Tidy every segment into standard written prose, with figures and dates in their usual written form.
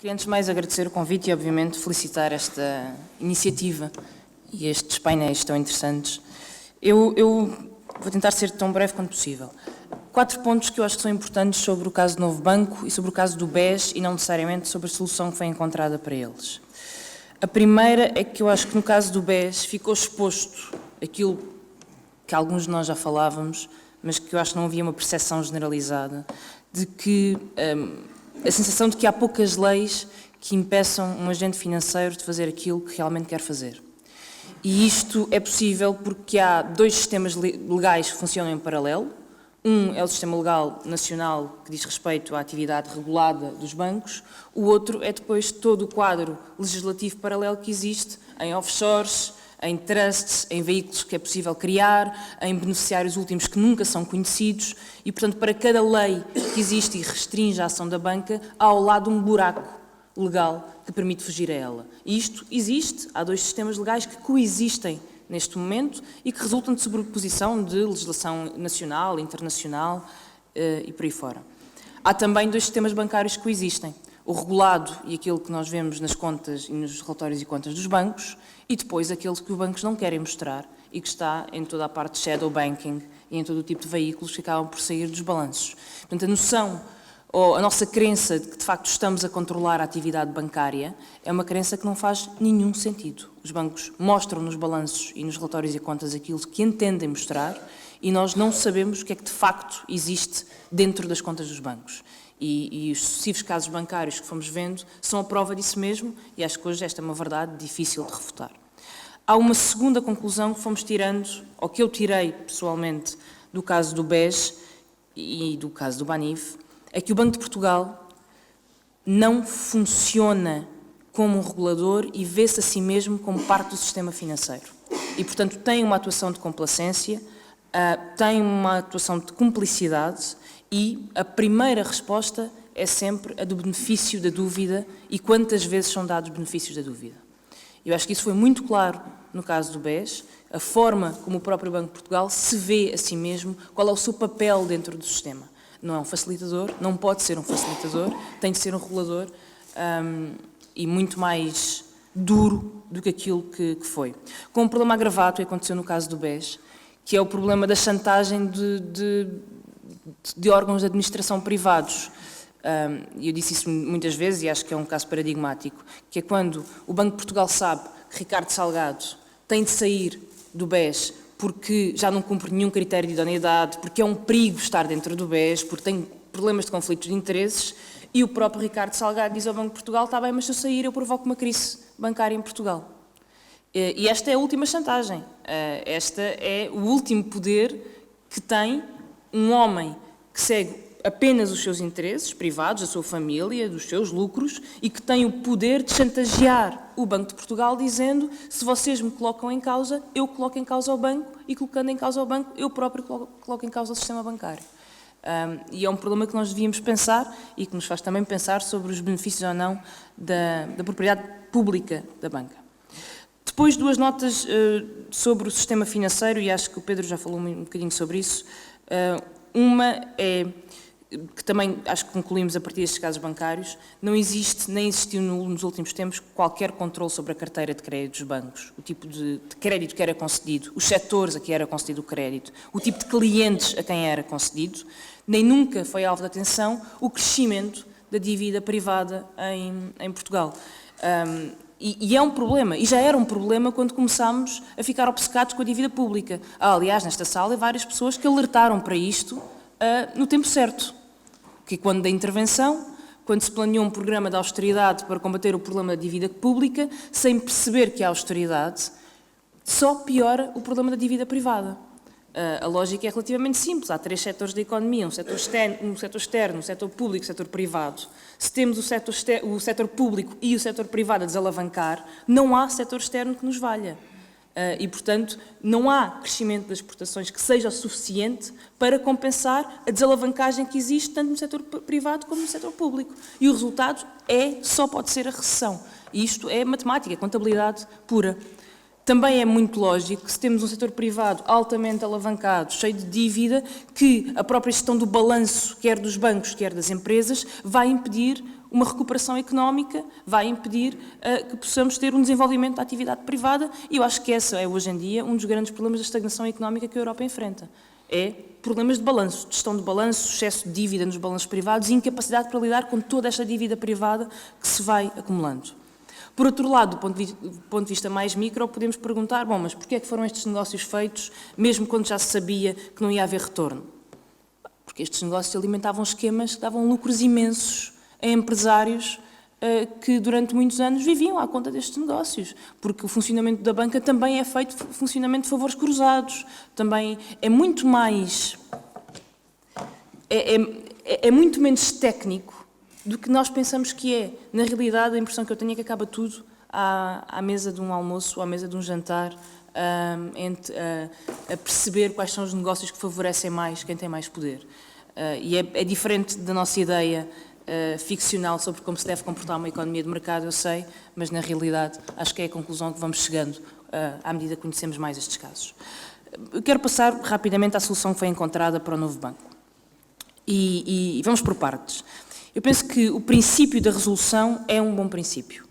Queria antes de mais agradecer o convite e, obviamente, felicitar esta iniciativa e estes painéis tão interessantes. Eu vou tentar ser tão breve quanto possível. 4 pontos que eu acho que são importantes sobre o caso do Novo Banco e sobre o caso do BES e não necessariamente sobre a solução que foi encontrada para eles. A primeira é que eu acho que no caso do BES ficou exposto aquilo que alguns de nós já falávamos, mas que eu acho que não havia uma percepção generalizada, de que a sensação de que há poucas leis que impeçam um agente financeiro de fazer aquilo que realmente quer fazer. E isto é possível porque há 2 sistemas legais que funcionam em paralelo. Um é o sistema legal nacional que diz respeito à atividade regulada dos bancos, o outro é depois todo o quadro legislativo paralelo que existe em offshores, em trusts, em veículos que é possível criar, em beneficiários últimos que nunca são conhecidos e, portanto, para cada lei que existe e restringe a ação da banca, há ao lado um buraco legal que permite fugir a ela. E isto existe, há 2 sistemas legais que coexistem neste momento e que resultam de sobreposição de legislação nacional, internacional e por aí fora. Há também 2 sistemas bancários que coexistem, o regulado e aquele que nós vemos nas contas e nos relatórios e contas dos bancos e depois aquele que os bancos não querem mostrar e que está em toda a parte de shadow banking e em todo o tipo de veículos que acabam por sair dos balanços. Portanto, a noção ou a nossa crença de que, de facto, estamos a controlar a atividade bancária é uma crença que não faz nenhum sentido. Os bancos mostram nos balanços e nos relatórios e contas aquilo que entendem mostrar e nós não sabemos o que é que, de facto, existe dentro das contas dos bancos. E os sucessivos casos bancários que fomos vendo são a prova disso mesmo e acho que hoje esta é uma verdade difícil de refutar. Há uma segunda conclusão que fomos tirando, ou que eu tirei pessoalmente, do caso do BES e do caso do Banif, é que o Banco de Portugal não funciona como um regulador e vê-se a si mesmo como parte do sistema financeiro. E, portanto, tem uma atuação de complacência, tem uma atuação de cumplicidade e a primeira resposta é sempre a do benefício da dúvida e quantas vezes são dados benefícios da dúvida. Eu acho que isso foi muito claro no caso do BES, a forma como o próprio Banco de Portugal se vê a si mesmo, qual é o seu papel dentro do sistema. Não é um facilitador, não pode ser um facilitador, tem de ser um regulador e muito mais duro do que aquilo que foi. Com um problema agravado que aconteceu no caso do BES, que é o problema da chantagem de órgãos de administração privados. Eu disse isso muitas vezes e acho que é um caso paradigmático, que é quando o Banco de Portugal sabe que Ricardo Salgado tem de sair do BES porque já não cumpre nenhum critério de idoneidade, porque é um perigo estar dentro do BES, porque tem problemas de conflitos de interesses, e o próprio Ricardo Salgado diz ao Banco de Portugal: está bem, mas se eu sair eu provoco uma crise bancária em Portugal. E esta é a última chantagem, esta é o último poder que tem um homem que segue apenas os seus interesses privados, da sua família, dos seus lucros, e que tem o poder de chantagear o Banco de Portugal dizendo: se vocês me colocam em causa, eu coloco em causa o banco, e colocando em causa o banco, eu próprio coloco em causa o sistema bancário. E é um problema que nós devíamos pensar e que nos faz também pensar sobre os benefícios ou não da propriedade pública da banca. Depois, 2 notas sobre o sistema financeiro, e acho que o Pedro já falou um bocadinho sobre isso. Uma é que também acho que concluímos a partir destes casos bancários, não existe, nem existiu nos últimos tempos, qualquer controle sobre a carteira de crédito dos bancos, o tipo de crédito que era concedido, os setores a que era concedido o crédito, o tipo de clientes a quem era concedido, nem nunca foi alvo de atenção o crescimento da dívida privada em Portugal. E é um problema, e já era um problema quando começámos a ficar obcecados com a dívida pública. Aliás, nesta sala, há várias pessoas que alertaram para isto no tempo certo, que quando da intervenção, quando se planeou um programa de austeridade para combater o problema da dívida pública, sem perceber que a austeridade só piora o problema da dívida privada. A lógica é relativamente simples. Há 3 setores da economia, um setor externo, um setor público e um setor privado. Se temos o setor público e o setor privado a desalavancar, não há setor externo que nos valha. E, portanto, não há crescimento das exportações que seja o suficiente para compensar a desalavancagem que existe tanto no setor privado como no setor público. E o resultado só pode ser a recessão. E isto é matemática, é contabilidade pura. Também é muito lógico que se temos um setor privado altamente alavancado, cheio de dívida, que a própria gestão do balanço, quer dos bancos, quer das empresas, vai impedir uma recuperação económica, vai impedir que possamos ter um desenvolvimento da atividade privada, e eu acho que esse é, hoje em dia, um dos grandes problemas da estagnação económica que a Europa enfrenta. É problemas de balanço, de gestão de balanço, excesso de dívida nos balanços privados e incapacidade para lidar com toda esta dívida privada que se vai acumulando. Por outro lado, do ponto de vista mais micro, podemos perguntar, bom, mas porquê é que foram estes negócios feitos, mesmo quando já se sabia que não ia haver retorno? Porque estes negócios alimentavam esquemas que davam lucros imensos a empresários que durante muitos anos viviam à conta destes negócios, porque o funcionamento da banca também é feito funcionamento de favores cruzados, também é muito mais... é muito menos técnico do que nós pensamos que é. Na realidade, a impressão que eu tenho é que acaba tudo à mesa de um almoço ou à mesa de um jantar, a perceber quais são os negócios que favorecem mais quem tem mais poder. E é diferente da nossa ideia ficcional sobre como se deve comportar uma economia de mercado, eu sei, mas na realidade acho que é a conclusão que vamos chegando à medida que conhecemos mais estes casos. Eu quero passar rapidamente à solução que foi encontrada para o novo banco. E vamos por partes. Eu penso que o princípio da resolução é um bom princípio,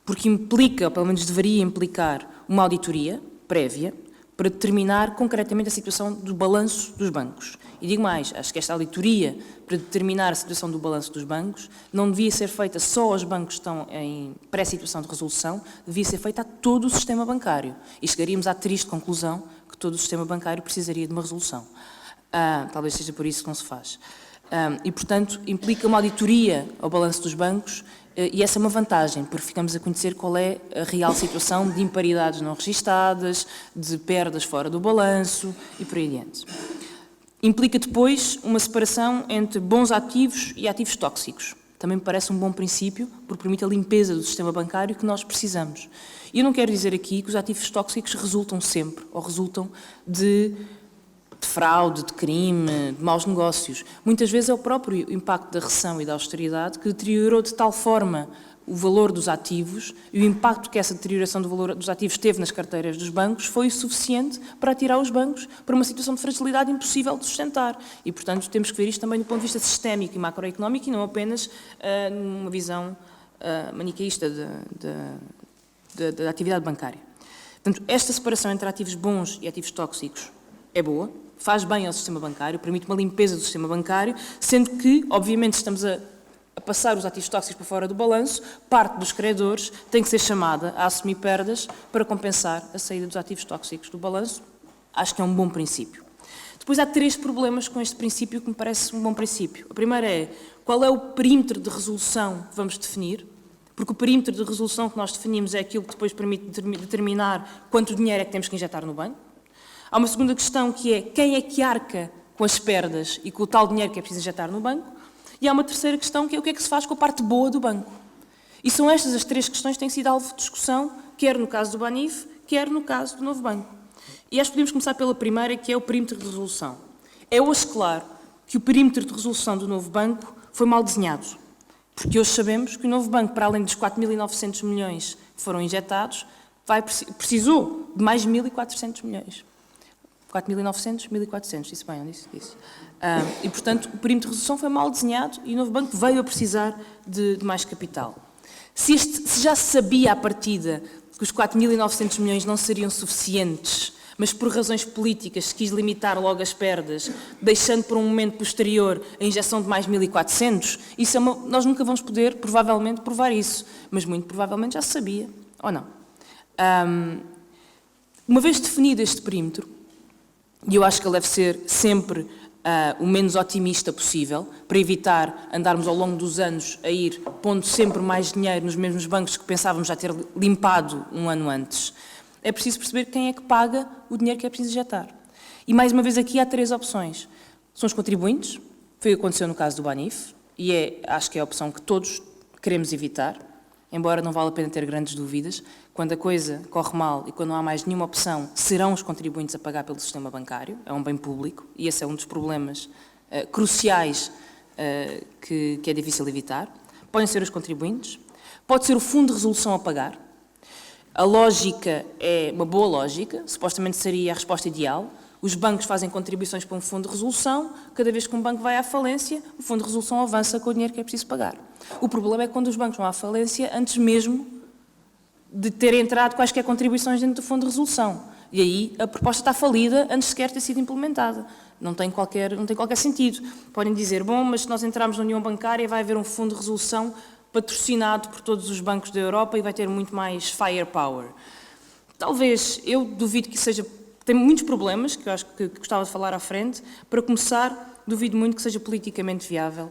porque implica, ou pelo menos deveria implicar, uma auditoria prévia para determinar concretamente a situação do balanço dos bancos. E digo mais, acho que esta auditoria para determinar a situação do balanço dos bancos não devia ser feita só aos bancos que estão em pré-situação de resolução, devia ser feita a todo o sistema bancário. E chegaríamos à triste conclusão que todo o sistema bancário precisaria de uma resolução. Talvez seja por isso que não se faz. E, portanto, implica uma auditoria ao balanço dos bancos, e essa é uma vantagem, porque ficamos a conhecer qual é a real situação de imparidades não registadas, de perdas fora do balanço e por aí adiante. Implica depois uma separação entre bons ativos e ativos tóxicos. Também me parece um bom princípio, porque permite a limpeza do sistema bancário que nós precisamos. E eu não quero dizer aqui que os ativos tóxicos resultam sempre, ou resultam de fraude, de crime, de maus negócios. Muitas vezes é o próprio impacto da recessão e da austeridade que deteriorou de tal forma o valor dos ativos, e o impacto que essa deterioração do valor dos ativos teve nas carteiras dos bancos foi o suficiente para atirar os bancos para uma situação de fragilidade impossível de sustentar. E, portanto, temos que ver isto também do ponto de vista sistémico e macroeconómico e não apenas numa visão maniqueísta da atividade bancária. Portanto, esta separação entre ativos bons e ativos tóxicos é boa, faz bem ao sistema bancário, permite uma limpeza do sistema bancário, sendo que, obviamente, estamos a passar os ativos tóxicos para fora do balanço, parte dos credores tem que ser chamada a assumir perdas para compensar a saída dos ativos tóxicos do balanço. Acho que é um bom princípio. Depois há 3 problemas com este princípio que me parece um bom princípio. A primeira é, qual é o perímetro de resolução que vamos definir? Porque o perímetro de resolução que nós definimos é aquilo que depois permite determinar quanto dinheiro é que temos que injetar no banco. Há uma segunda questão que é quem é que arca com as perdas e com o tal dinheiro que é preciso injetar no banco. E há uma terceira questão que é o que é que se faz com a parte boa do banco. E são estas as 3 questões que têm sido alvo de discussão, quer no caso do Banif, quer no caso do novo banco. E acho que podemos começar pela primeira, que é o perímetro de resolução. É hoje claro que o perímetro de resolução do novo banco foi mal desenhado. Porque hoje sabemos que o novo banco, para além dos 4.900 milhões que foram injetados, precisou de mais 1.400 milhões. 4.900, 1.400, disse bem, disse. E, portanto, o perímetro de resolução foi mal desenhado e o novo banco veio a precisar de mais capital. Se já se sabia à partida que os 4.900 milhões não seriam suficientes, mas por razões políticas se quis limitar logo as perdas, deixando por um momento posterior a injeção de mais 1.400, nós nunca vamos poder, provavelmente, provar isso, mas muito provavelmente já se sabia, ou não. Uma vez definido este perímetro, e eu acho que ele deve ser sempre o menos otimista possível, para evitar andarmos ao longo dos anos a ir pondo sempre mais dinheiro nos mesmos bancos que pensávamos já ter limpado um ano antes. É preciso perceber quem é que paga o dinheiro que é preciso injetar. E, mais uma vez, aqui há 3 opções. São os contribuintes, foi o que aconteceu no caso do Banif, e acho que é a opção que todos queremos evitar, embora não vale a pena ter grandes dúvidas. Quando a coisa corre mal e quando não há mais nenhuma opção, serão os contribuintes a pagar pelo sistema bancário, é um bem público, e esse é um dos problemas cruciais que é difícil evitar. Podem ser os contribuintes, pode ser o fundo de resolução a pagar. A lógica é uma boa lógica, supostamente seria a resposta ideal. Os bancos fazem contribuições para um fundo de resolução, cada vez que um banco vai à falência, o fundo de resolução avança com o dinheiro que é preciso pagar. O problema é quando os bancos vão à falência antes mesmo de terem entrado quaisquer contribuições dentro do fundo de resolução. E aí a proposta está falida antes sequer de ter sido implementada. Não tem qualquer sentido. Podem dizer, bom, mas se nós entrarmos na União Bancária vai haver um fundo de resolução patrocinado por todos os bancos da Europa e vai ter muito mais firepower. Talvez, eu duvido que seja... Tem muitos problemas, que eu acho que gostava de falar à frente. Para começar, duvido muito que seja politicamente viável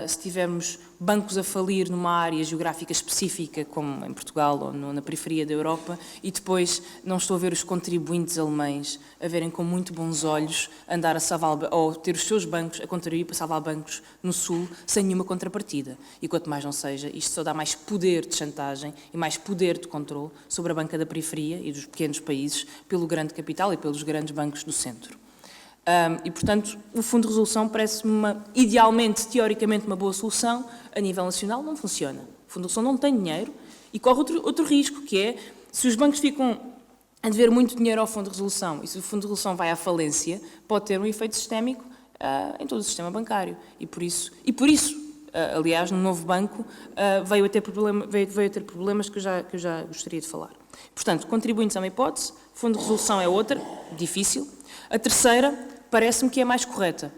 se tivermos bancos a falir numa área geográfica específica, como em Portugal ou na periferia da Europa, e depois não estou a ver os contribuintes alemães a verem com muito bons olhos andar a salvar, ou ter os seus bancos a contribuir para salvar bancos no Sul sem nenhuma contrapartida. E quanto mais não seja, isto só dá mais poder de chantagem e mais poder de controle sobre a banca da periferia e dos pequenos países pelo grande capital e pelos grandes bancos do centro. E, portanto, o Fundo de Resolução parece-me, idealmente, teoricamente, uma boa solução. A nível nacional não funciona. O Fundo de Resolução não tem dinheiro e corre outro risco, que é, se os bancos ficam a dever muito dinheiro ao Fundo de Resolução e se o Fundo de Resolução vai à falência, pode ter um efeito sistémico em todo o sistema bancário. E por isso, aliás, no novo banco, veio a ter problemas que eu já gostaria de falar. Portanto, contribuintes é uma hipótese, Fundo de Resolução é outra, difícil. A terceira parece-me que é mais correta,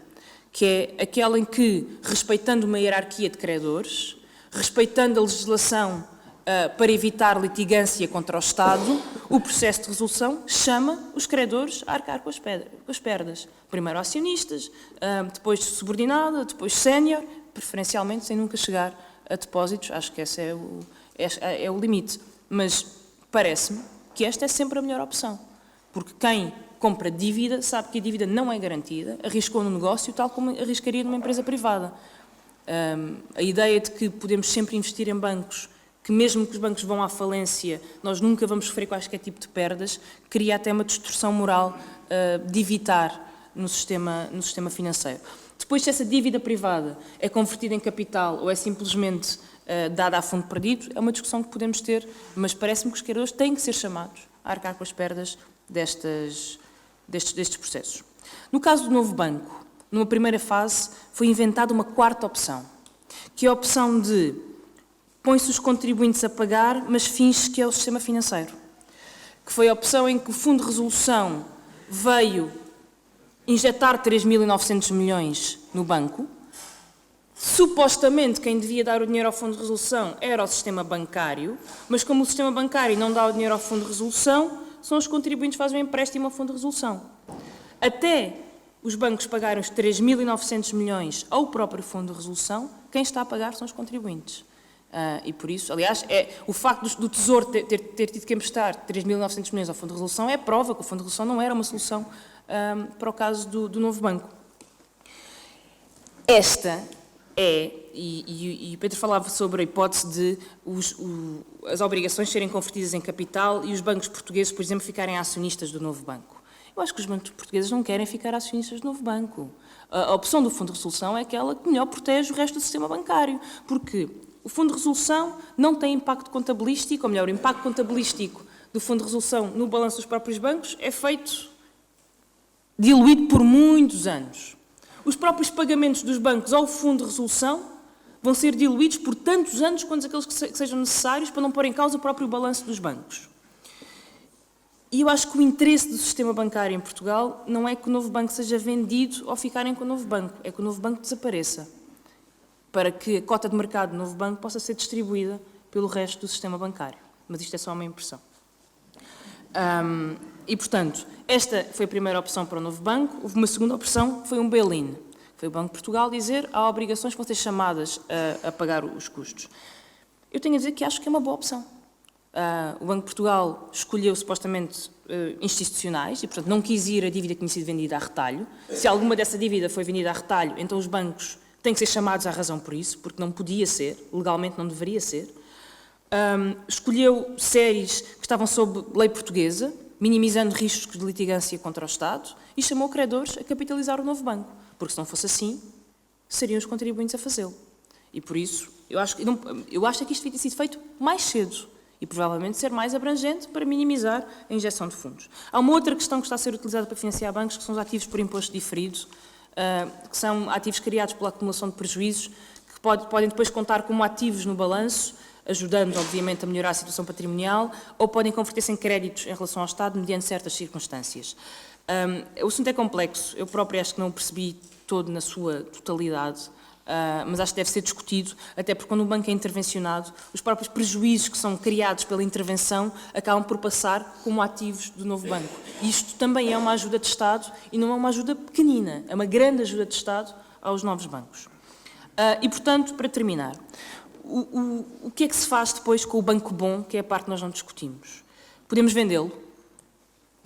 que é aquela em que, respeitando uma hierarquia de credores, respeitando a legislação para evitar litigância contra o Estado, o processo de resolução chama os credores a arcar com as perdas. Primeiro acionistas, depois subordinada, depois sénior, preferencialmente sem nunca chegar a depósitos. Acho que esse é o limite. Mas parece-me que esta é sempre a melhor opção, porque quem compra dívida sabe que a dívida não é garantida, arriscou no negócio tal como arriscaria numa empresa privada. A ideia de que podemos sempre investir em bancos, que mesmo que os bancos vão à falência, nós nunca vamos sofrer qualquer tipo de perdas, cria até uma distorção moral de evitar no sistema financeiro. Depois, se essa dívida privada é convertida em capital ou é simplesmente dada a fundo perdido, é uma discussão que podemos ter, mas parece-me que os credores têm que ser chamados a arcar com as perdas destes processos. No caso do novo banco, numa primeira fase, foi inventada uma quarta opção, que é a opção de põe-se os contribuintes a pagar, mas finge que é o sistema financeiro, que foi a opção em que o Fundo de Resolução veio injetar 3.900 milhões no banco. Supostamente, quem devia dar o dinheiro ao Fundo de Resolução era o sistema bancário, mas como o sistema bancário não dá o dinheiro ao Fundo de Resolução, são os contribuintes que fazem um empréstimo ao Fundo de Resolução. Até os bancos pagarem os 3.900 milhões ao próprio Fundo de Resolução, quem está a pagar são os contribuintes. E por isso, aliás, o facto do Tesouro ter tido que emprestar 3.900 milhões ao Fundo de Resolução é prova que o Fundo de Resolução não era uma solução para o caso do novo banco. Esta é, e o Pedro falava sobre a hipótese de as obrigações serem convertidas em capital e os bancos portugueses, por exemplo, ficarem acionistas do novo banco. Eu acho que os bancos portugueses não querem ficar acionistas do novo banco. A opção do Fundo de Resolução é aquela que melhor protege o resto do sistema bancário, porque o Fundo de Resolução não tem impacto contabilístico, ou melhor, o impacto contabilístico do Fundo de Resolução no balanço dos próprios bancos é feito diluído por muitos anos. Os próprios pagamentos dos bancos ao Fundo de Resolução vão ser diluídos por tantos anos quanto aqueles que sejam necessários para não pôr em causa o próprio balanço dos bancos. E eu acho que o interesse do sistema bancário em Portugal não é que o novo banco seja vendido ou ficarem com o novo banco, é que o novo banco desapareça, para que a cota de mercado do novo banco possa ser distribuída pelo resto do sistema bancário. Mas isto é só uma impressão. E, portanto, esta foi a primeira opção para o novo banco. Houve uma segunda opção, que foi um bail-in. Foi o Banco de Portugal dizer há obrigações que vão ser chamadas a pagar os custos. Eu tenho a dizer que acho que é uma boa opção. O Banco de Portugal escolheu supostamente institucionais e, portanto, não quis ir a dívida que tinha sido vendida a retalho. Se alguma dessa dívida foi vendida a retalho, então os bancos têm que ser chamados à razão por isso, porque não podia ser, legalmente não deveria ser. Escolheu séries que estavam sob lei portuguesa, minimizando riscos de litigância contra o Estado, e chamou credores a capitalizar o novo banco, porque se não fosse assim, seriam os contribuintes a fazê-lo. E por isso, eu acho que isto devia ter sido feito mais cedo e provavelmente ser mais abrangente para minimizar a injeção de fundos. Há uma outra questão que está a ser utilizada para financiar bancos, que são os ativos por imposto diferido, que são ativos criados pela acumulação de prejuízos, que podem depois contar como ativos no balanço, ajudando, obviamente, a melhorar a situação patrimonial, ou podem converter-se em créditos em relação ao Estado, mediante certas circunstâncias. O assunto é complexo, eu próprio acho que não o percebi todo na sua totalidade, mas acho que deve ser discutido, até porque quando o banco é intervencionado, os próprios prejuízos que são criados pela intervenção acabam por passar como ativos do novo banco. E isto também é uma ajuda de Estado, e não é uma ajuda pequenina, é uma grande ajuda de Estado aos novos bancos. E, portanto, para terminar, o que é que se faz depois com o banco bom, que é a parte que nós não discutimos? Podemos vendê-lo?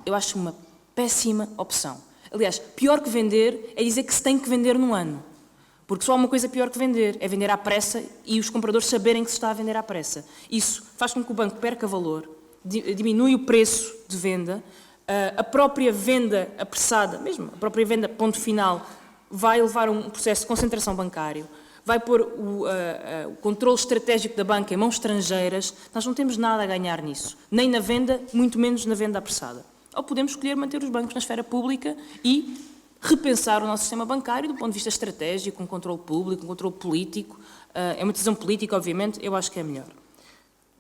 Eu acho uma péssima opção. Aliás, pior que vender é dizer que se tem que vender num ano. Porque só há uma coisa pior que vender, é vender à pressa e os compradores saberem que se está a vender à pressa. Isso faz com que o banco perca valor, diminui o preço de venda, a própria venda apressada, mesmo a própria venda ponto final, vai levar a um processo de concentração bancário, vai pôr o controle estratégico da banca em mãos estrangeiras. Nós não temos nada a ganhar nisso, nem na venda, muito menos na venda apressada. Ou podemos escolher manter os bancos na esfera pública e repensar o nosso sistema bancário do ponto de vista estratégico, um controle público, um controle político. É uma decisão política, obviamente, eu acho que é melhor.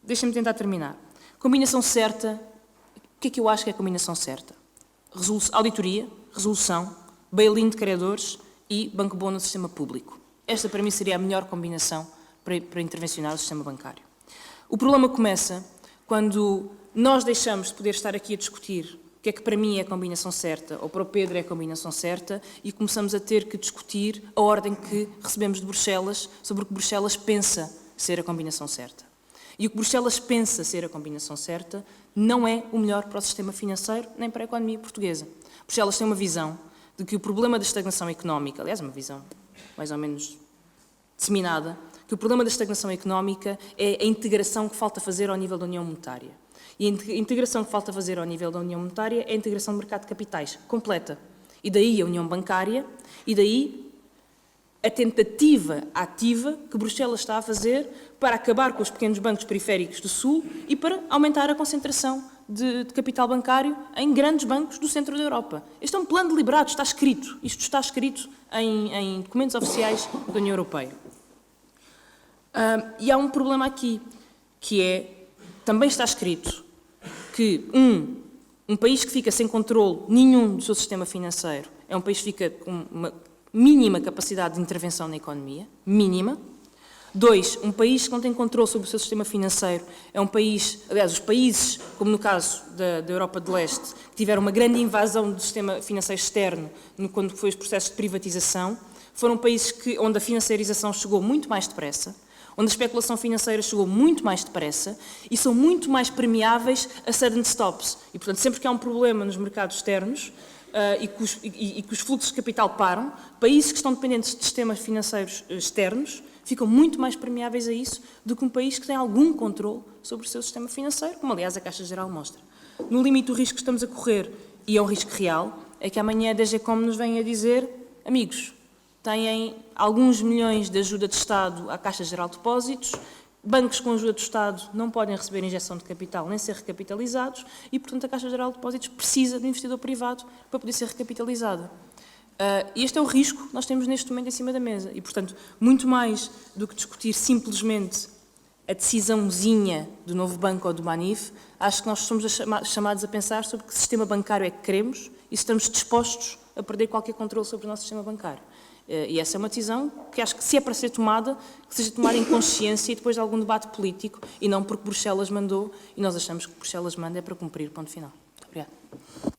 Deixem-me tentar terminar. Combinação certa, o que é que eu acho que é a combinação certa? Auditoria, resolução, bail-in de credores e banco bom no sistema público. Esta, para mim, seria a melhor combinação para intervencionar o sistema bancário. O problema começa quando nós deixamos de poder estar aqui a discutir o que é que para mim é a combinação certa, ou para o Pedro é a combinação certa, e começamos a ter que discutir a ordem que recebemos de Bruxelas sobre o que Bruxelas pensa ser a combinação certa. E o que Bruxelas pensa ser a combinação certa não é o melhor para o sistema financeiro, nem para a economia portuguesa. Bruxelas tem uma visão de que o problema da estagnação económica, aliás, uma visão mais ou menos disseminada, que o problema da estagnação económica é a integração que falta fazer ao nível da União Monetária. E a integração que falta fazer ao nível da União Monetária é a integração do mercado de capitais, completa. E daí a União Bancária, e daí a tentativa ativa que Bruxelas está a fazer para acabar com os pequenos bancos periféricos do Sul e para aumentar a concentração de capital bancário em grandes bancos do centro da Europa. Este é um plano deliberado, está escrito. Isto está escrito em documentos oficiais da União Europeia. E há um problema aqui, que é, também está escrito, que um país que fica sem controle nenhum do seu sistema financeiro é um país que fica com uma mínima capacidade de intervenção na economia, mínima. 2, um país que não tem controle sobre o seu sistema financeiro é um país, aliás, os países, como no caso da Europa de Leste, que tiveram uma grande invasão do sistema financeiro externo quando foi os processos de privatização, foram países onde a financiarização chegou muito mais depressa, onde a especulação financeira chegou muito mais depressa e são muito mais permeáveis a sudden stops. E, portanto, sempre que há um problema nos mercados externos e que os fluxos de capital param, países que estão dependentes de sistemas financeiros externos ficam muito mais permeáveis a isso do que um país que tem algum controle sobre o seu sistema financeiro, como, aliás, a Caixa Geral mostra. No limite, o risco que estamos a correr, e é um risco real, é que amanhã a DGCOM nos venha a dizer: amigos, têm alguns milhões de ajuda de Estado à Caixa Geral de Depósitos, bancos com ajuda do Estado não podem receber injeção de capital nem ser recapitalizados e, portanto, a Caixa Geral de Depósitos precisa de investidor privado para poder ser recapitalizada. E este é o risco que nós temos neste momento em cima da mesa e, portanto, muito mais do que discutir simplesmente a decisãozinha do novo banco ou do Manif, acho que nós somos chamados a pensar sobre que sistema bancário é que queremos e se estamos dispostos a perder qualquer controle sobre o nosso sistema bancário. E essa é uma decisão que acho que, se é para ser tomada, que seja tomada em consciência e depois de algum debate político e não porque Bruxelas mandou e nós achamos que Bruxelas manda é para cumprir, ponto final. Muito obrigada.